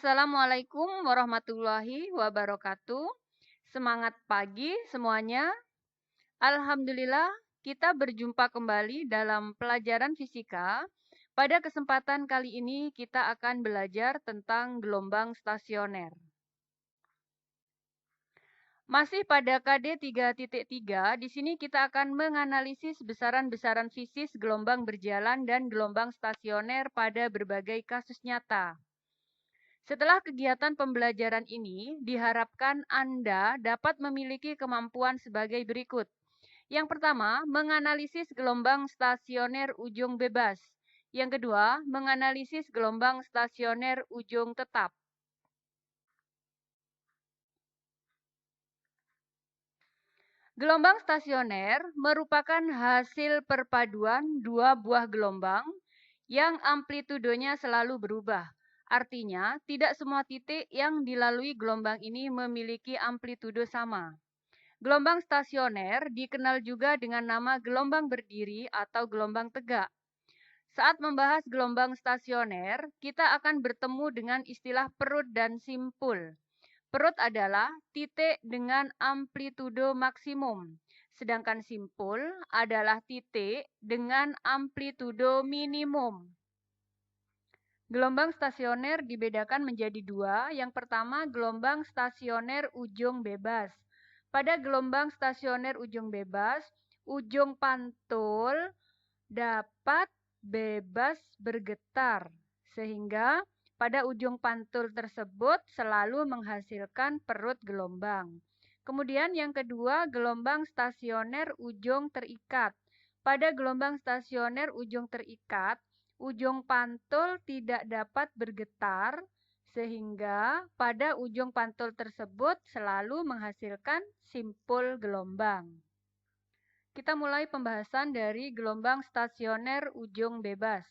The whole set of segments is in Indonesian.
Assalamualaikum warahmatullahi wabarakatuh. Semangat pagi semuanya. Alhamdulillah, kita berjumpa kembali dalam pelajaran fisika. Pada kesempatan kali ini kita akan belajar tentang gelombang stasioner. Masih pada KD 3.3, di sini kita akan menganalisis besaran-besaran fisis gelombang berjalan dan gelombang stasioner pada berbagai kasus nyata. Setelah kegiatan pembelajaran ini, diharapkan Anda dapat memiliki kemampuan sebagai berikut. Yang pertama, menganalisis gelombang stasioner ujung bebas. Yang kedua, menganalisis gelombang stasioner ujung tetap. Gelombang stasioner merupakan hasil perpaduan dua buah gelombang yang amplitudonya selalu berubah. Artinya, tidak semua titik yang dilalui gelombang ini memiliki amplitudo sama. Gelombang stasioner dikenal juga dengan nama gelombang berdiri atau gelombang tegak. Saat membahas gelombang stasioner, kita akan bertemu dengan istilah perut dan simpul. Perut adalah titik dengan amplitudo maksimum, sedangkan simpul adalah titik dengan amplitudo minimum. Gelombang stasioner dibedakan menjadi dua. Yang pertama, gelombang stasioner ujung bebas. Pada gelombang stasioner ujung bebas, ujung pantul dapat bebas bergetar, sehingga pada ujung pantul tersebut selalu menghasilkan perut gelombang. Kemudian yang kedua, gelombang stasioner ujung terikat. Pada gelombang stasioner ujung terikat, ujung pantul tidak dapat bergetar, sehingga pada ujung pantul tersebut selalu menghasilkan simpul gelombang. Kita mulai pembahasan dari gelombang stasioner ujung bebas.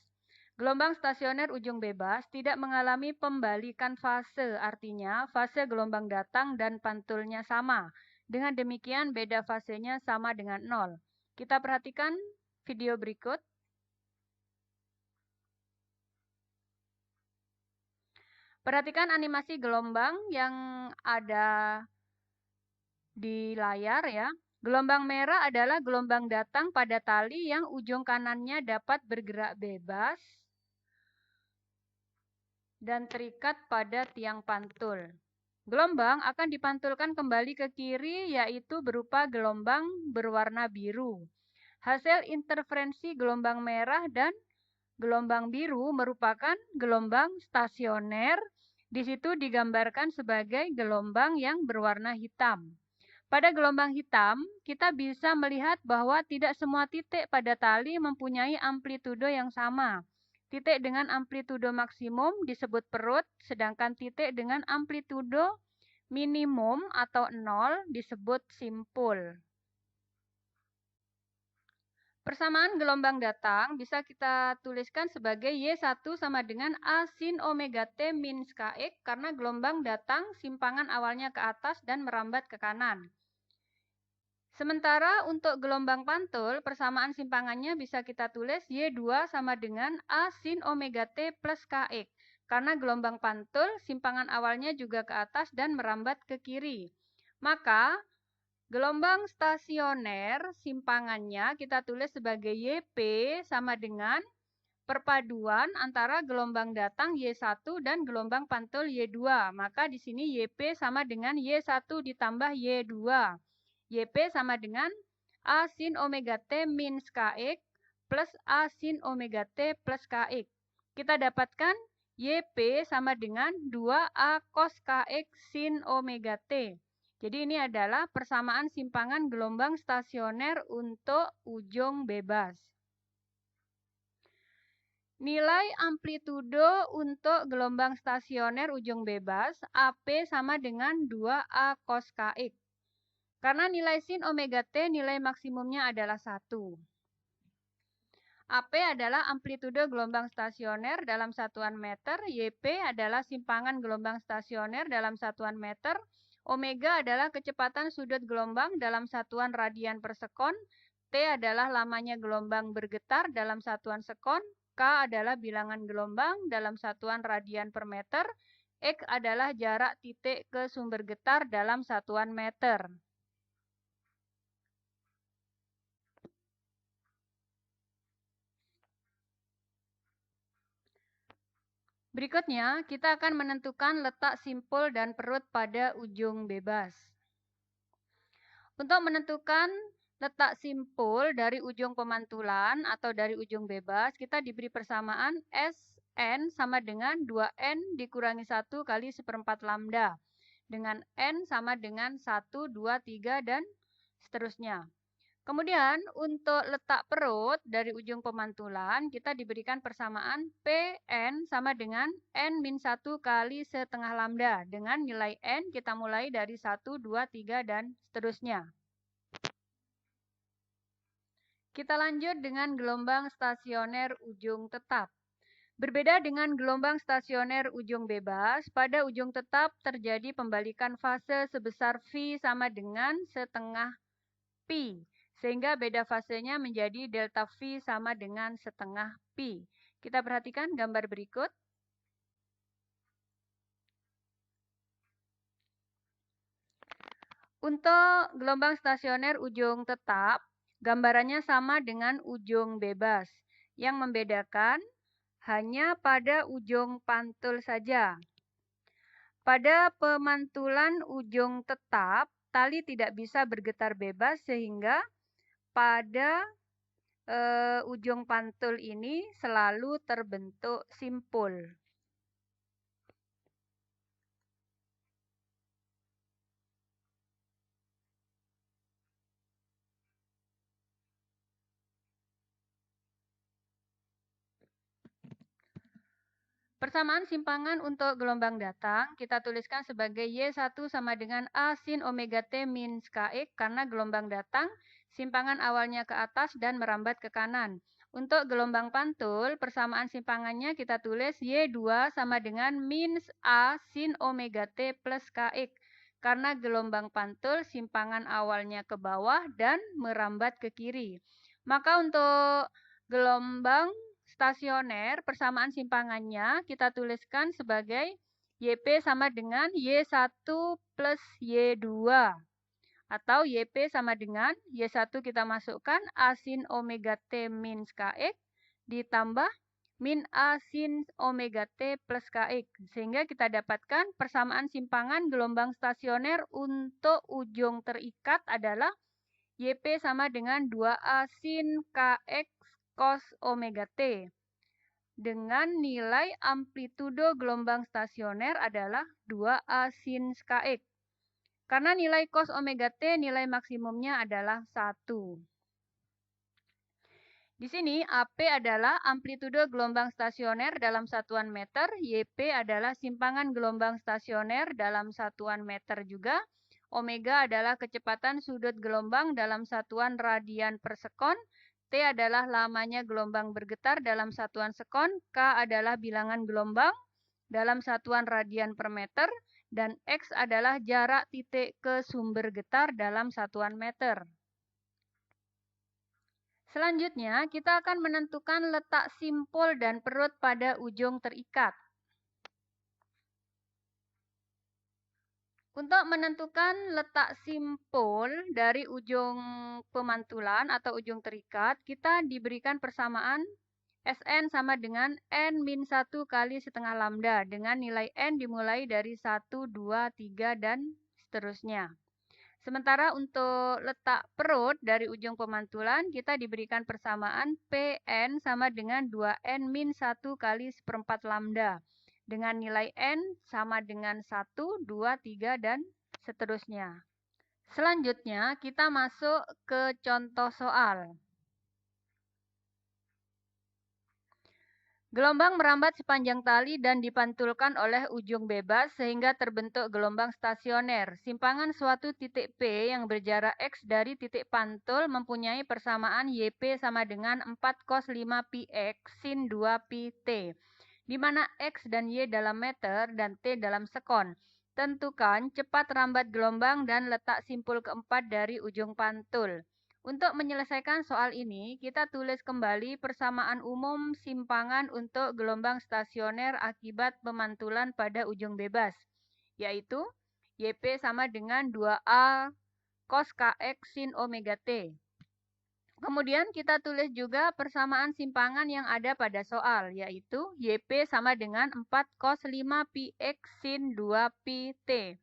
Gelombang stasioner ujung bebas tidak mengalami pembalikan fase, artinya fase gelombang datang dan pantulnya sama. Dengan demikian, beda fasenya sama dengan 0. Kita perhatikan video berikut. Perhatikan animasi gelombang yang ada di layar ya. Gelombang merah adalah gelombang datang pada tali yang ujung kanannya dapat bergerak bebas dan terikat pada tiang pantul. Gelombang akan dipantulkan kembali ke kiri, yaitu berupa gelombang berwarna biru. Hasil interferensi gelombang merah dan gelombang biru merupakan gelombang stasioner. Di situ digambarkan sebagai gelombang yang berwarna hitam. Pada gelombang hitam, kita bisa melihat bahwa tidak semua titik pada tali mempunyai amplitudo yang sama. Titik dengan amplitudo maksimum disebut perut, sedangkan titik dengan amplitudo minimum atau 0 disebut simpul. Persamaan gelombang datang bisa kita tuliskan sebagai Y1 sama dengan A sin omega T min Kx karena gelombang datang simpangan awalnya ke atas dan merambat ke kanan. Sementara untuk gelombang pantul, persamaan simpangannya bisa kita tulis Y2 sama dengan A sin omega T plus Kx. Karena gelombang pantul, simpangan awalnya juga ke atas dan merambat ke kiri. Maka, gelombang stasioner simpangannya kita tulis sebagai YP sama dengan perpaduan antara gelombang datang Y1 dan gelombang pantul Y2. Maka di sini YP sama dengan Y1 ditambah Y2. YP sama dengan A sin omega T min Kx plus A sin omega T plus Kx. Kita dapatkan YP sama dengan 2A cos Kx sin omega T. Jadi ini adalah persamaan simpangan gelombang stasioner untuk ujung bebas. Nilai amplitudo untuk gelombang stasioner ujung bebas, AP sama dengan 2A cos Kx. Karena nilai sin omega T nilai maksimumnya adalah 1. AP adalah amplitudo gelombang stasioner dalam satuan meter, YP adalah simpangan gelombang stasioner dalam satuan meter, omega adalah kecepatan sudut gelombang dalam satuan radian per sekon, T adalah lamanya gelombang bergetar dalam satuan sekon, K adalah bilangan gelombang dalam satuan radian per meter, X adalah jarak titik ke sumber getar dalam satuan meter. Berikutnya, kita akan menentukan letak simpul dan perut pada ujung bebas. Untuk menentukan letak simpul dari ujung pemantulan atau dari ujung bebas, kita diberi persamaan Sn sama dengan 2N dikurangi 1 kali 1/4 lambda. Dengan N sama dengan 1, 2, 3, dan seterusnya. Kemudian untuk letak perut dari ujung pemantulan, kita diberikan persamaan Pn sama dengan N-1 kali setengah lambda. Dengan nilai N kita mulai dari 1, 2, 3, dan seterusnya. Kita lanjut dengan gelombang stasioner ujung tetap. Berbeda dengan gelombang stasioner ujung bebas, pada ujung tetap terjadi pembalikan fase sebesar V sama dengan setengah Pi. Sehingga beda fasenya menjadi delta V sama dengan setengah Pi. Kita perhatikan gambar berikut. Untuk gelombang stasioner ujung tetap, gambarannya sama dengan ujung bebas. Yang membedakan hanya pada ujung pantul saja. Pada pemantulan ujung tetap, tali tidak bisa bergetar bebas sehingga pada ujung pantul ini selalu terbentuk simpul. Persamaan simpangan untuk gelombang datang kita tuliskan sebagai Y1 sama dengan A sin omega T min Kx karena gelombang datang simpangan awalnya ke atas dan merambat ke kanan. Untuk gelombang pantul, persamaan simpangannya kita tulis Y2 sama dengan min A sin omega T plus Kx karena gelombang pantul simpangan awalnya ke bawah dan merambat ke kiri. Maka untuk gelombang stasioner, persamaan simpangannya kita tuliskan sebagai YP sama dengan Y1 plus Y2. Atau YP sama dengan Y1 kita masukkan A sin omega T min Kx ditambah min A sin omega T plus Kx. Sehingga kita dapatkan persamaan simpangan gelombang stasioner untuk ujung terikat adalah YP sama dengan 2A sin Kx cos omega T. Dengan nilai amplitudo gelombang stasioner adalah 2A sin Kx. Karena nilai cos omega T nilai maksimumnya adalah 1. Di sini AP adalah amplitudo gelombang stasioner dalam satuan meter, YP adalah simpangan gelombang stasioner dalam satuan meter juga, omega adalah kecepatan sudut gelombang dalam satuan radian per sekon, T adalah lamanya gelombang bergetar dalam satuan sekon, K adalah bilangan gelombang dalam satuan radian per meter, dan X adalah jarak titik ke sumber getar dalam satuan meter. Selanjutnya, kita akan menentukan letak simpul dan perut pada ujung terikat. Untuk menentukan letak simpul dari ujung pemantulan atau ujung terikat, kita diberikan persamaan Sn sama dengan N-1 kali setengah lambda dengan nilai N dimulai dari 1, 2, 3, dan seterusnya. Sementara untuk letak perut dari ujung pemantulan, kita diberikan persamaan Pn sama dengan 2N-1 kali 1/4 lambda. Dengan nilai N sama dengan 1, 2, 3, dan seterusnya. Selanjutnya, kita masuk ke contoh soal. Gelombang merambat sepanjang tali dan dipantulkan oleh ujung bebas sehingga terbentuk gelombang stasioner. Simpangan suatu titik P yang berjarak X dari titik pantul mempunyai persamaan YP sama dengan 4 cos 5 πx sin 2 pt, di mana X dan Y dalam meter dan T dalam sekon. Tentukan cepat rambat gelombang dan letak simpul keempat dari ujung pantul. Untuk menyelesaikan soal ini, kita tulis kembali persamaan umum simpangan untuk gelombang stasioner akibat pemantulan pada ujung bebas, yaitu YP sama dengan 2A cos KX sin omega T. Kemudian kita tulis juga persamaan simpangan yang ada pada soal, yaitu YP sama dengan 4 cos 5 PX sin 2 PT.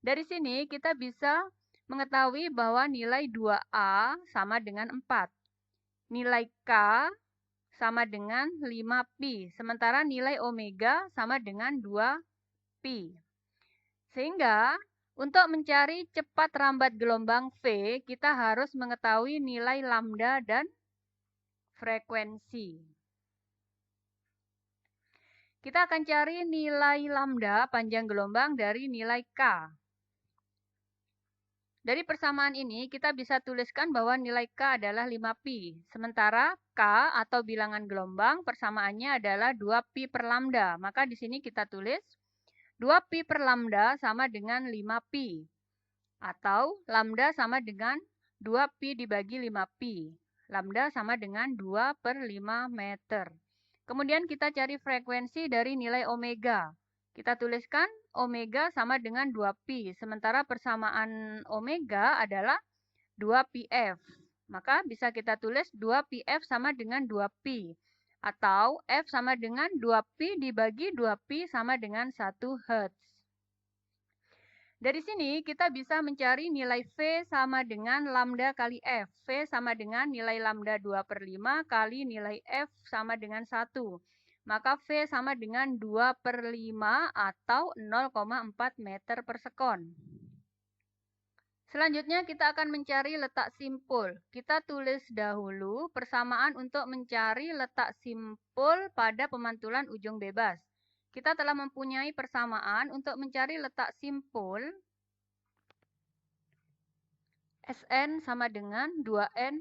Dari sini kita bisa mengetahui bahwa nilai 2A sama dengan 4. Nilai K sama dengan 5pi, sementara nilai omega sama dengan 2pi. Sehingga untuk mencari cepat rambat gelombang V, kita harus mengetahui nilai lambda dan frekuensi. Kita akan cari nilai lambda panjang gelombang dari nilai K. Dari persamaan ini, kita bisa tuliskan bahwa nilai K adalah 5pi. Sementara K atau bilangan gelombang persamaannya adalah 2pi per lambda. Maka di sini kita tulis 2pi per lambda sama dengan 5pi. Atau lambda sama dengan 2pi dibagi 5pi. Lambda sama dengan 2 per 5 meter. Kemudian kita cari frekuensi dari nilai omega. Kita tuliskan omega sama dengan 2pi, sementara persamaan omega adalah 2pf. Maka bisa kita tulis 2pf sama dengan 2pi. Atau f sama dengan 2pi dibagi 2pi sama dengan 1 Hz. Dari sini kita bisa mencari nilai V sama dengan lambda kali F. V sama dengan nilai lambda 2 per 5 kali nilai F sama dengan 1. Maka V sama dengan 2 per 5 atau 0,4 meter per sekon. Selanjutnya kita akan mencari letak simpul. Kita tulis dahulu persamaan untuk mencari letak simpul pada pemantulan ujung bebas. Kita telah mempunyai persamaan untuk mencari letak simpul Sn sama dengan 2N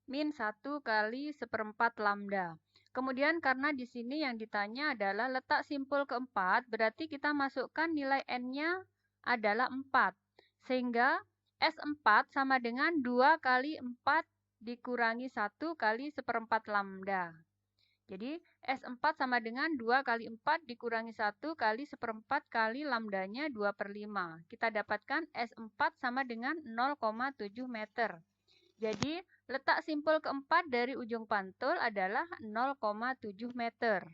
min 1 kali 1/4 lambda. Kemudian karena di sini yang ditanya adalah letak simpul keempat, berarti kita masukkan nilai N-nya adalah 4. Sehingga S4 sama dengan 2 kali 4 dikurangi 1 kali 1/4 lambda. Jadi S4 sama dengan 2 kali 4 dikurangi 1 kali 1/4 kali lambdanya 2 per 5. Kita dapatkan S4 sama dengan 0,7 meter. Jadi letak simpul keempat dari ujung pantul adalah 0,7 meter.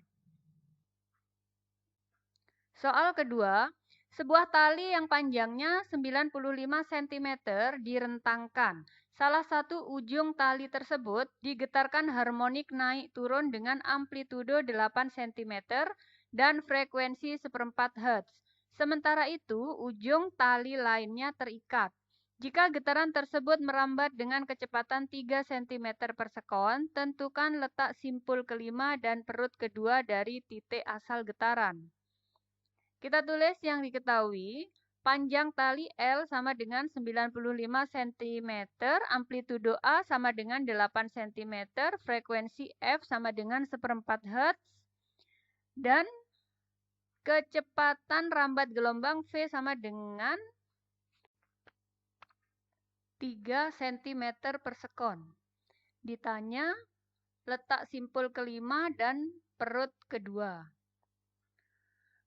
Soal kedua, sebuah tali yang panjangnya 95 cm direntangkan. Salah satu ujung tali tersebut digetarkan harmonik naik turun dengan amplitudo 8 cm dan frekuensi 1/4 Hz. Sementara itu, ujung tali lainnya terikat. Jika getaran tersebut merambat dengan kecepatan 3 cm per sekon, tentukan letak simpul kelima dan perut kedua dari titik asal getaran. Kita tulis yang diketahui, panjang tali L sama dengan 95 cm, amplitudo A sama dengan 8 cm, frekuensi F sama dengan 1/4 Hz, dan kecepatan rambat gelombang V sama dengan 3 cm per sekon. Ditanya letak simpul kelima dan perut kedua.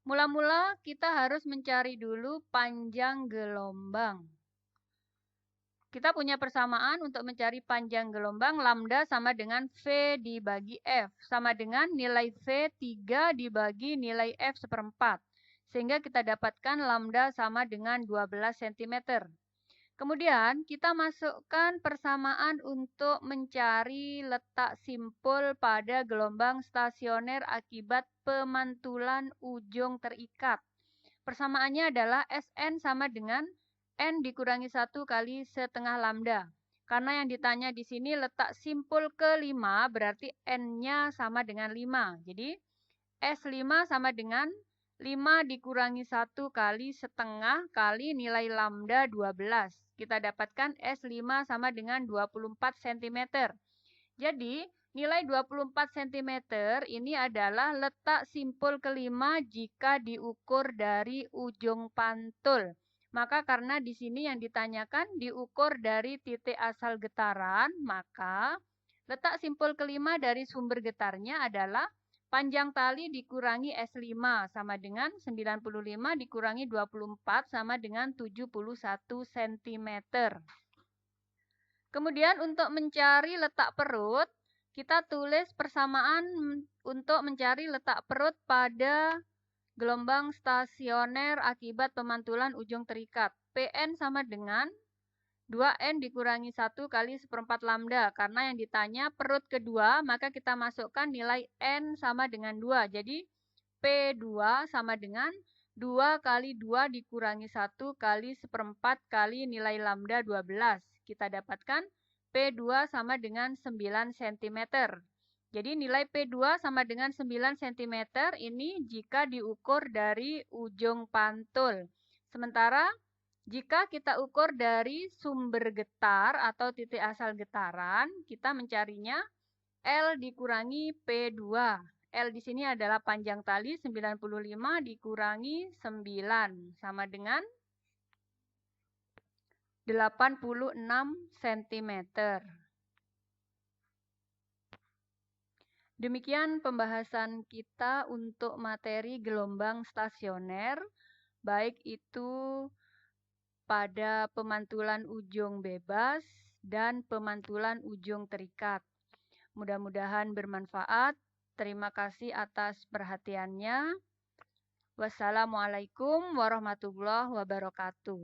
Mula-mula kita harus mencari dulu panjang gelombang. Kita punya persamaan untuk mencari panjang gelombang lambda sama dengan V dibagi F. Sama dengan nilai V 3 dibagi nilai F 1/4. Sehingga kita dapatkan lambda sama dengan 12 cm. Kemudian kita masukkan persamaan untuk mencari letak simpul pada gelombang stasioner akibat pemantulan ujung terikat. Persamaannya adalah Sn sama dengan N dikurangi 1 kali setengah lambda. Karena yang ditanya di sini letak simpul kelima berarti N-nya sama dengan 5. Jadi S5 sama dengan 5 dikurangi 1 kali setengah kali nilai lambda 12. Kita dapatkan S5 sama dengan 24 cm. Jadi, nilai 24 cm ini adalah letak simpul kelima jika diukur dari ujung pantul. Maka karena di sini yang ditanyakan diukur dari titik asal getaran, maka letak simpul kelima dari sumber getarnya adalah panjang tali dikurangi S5 sama dengan 95 dikurangi 24 sama dengan 71 cm. Kemudian untuk mencari letak perut, kita tulis persamaan untuk mencari letak perut pada gelombang stasioner akibat pemantulan ujung terikat. Pn sama dengan 2N dikurangi 1 kali 1/4 lambda. Karena yang ditanya perut kedua, maka kita masukkan nilai N sama dengan 2. Jadi P2 sama dengan 2 kali 2 dikurangi 1 kali 1/4 kali nilai lambda 12. Kita dapatkan P2 sama dengan 9 cm. Jadi nilai P2 sama dengan 9 cm ini jika diukur dari ujung pantul. Sementara jika kita ukur dari sumber getar atau titik asal getaran, kita mencarinya L dikurangi P2. L di sini adalah panjang tali 95 dikurangi 9 sama dengan 86 cm. Demikian pembahasan kita untuk materi gelombang stasioner, baik itu pada pemantulan ujung bebas dan pemantulan ujung terikat. Mudah-mudahan bermanfaat. Terima kasih atas perhatiannya. Wassalamualaikum warahmatullahi wabarakatuh.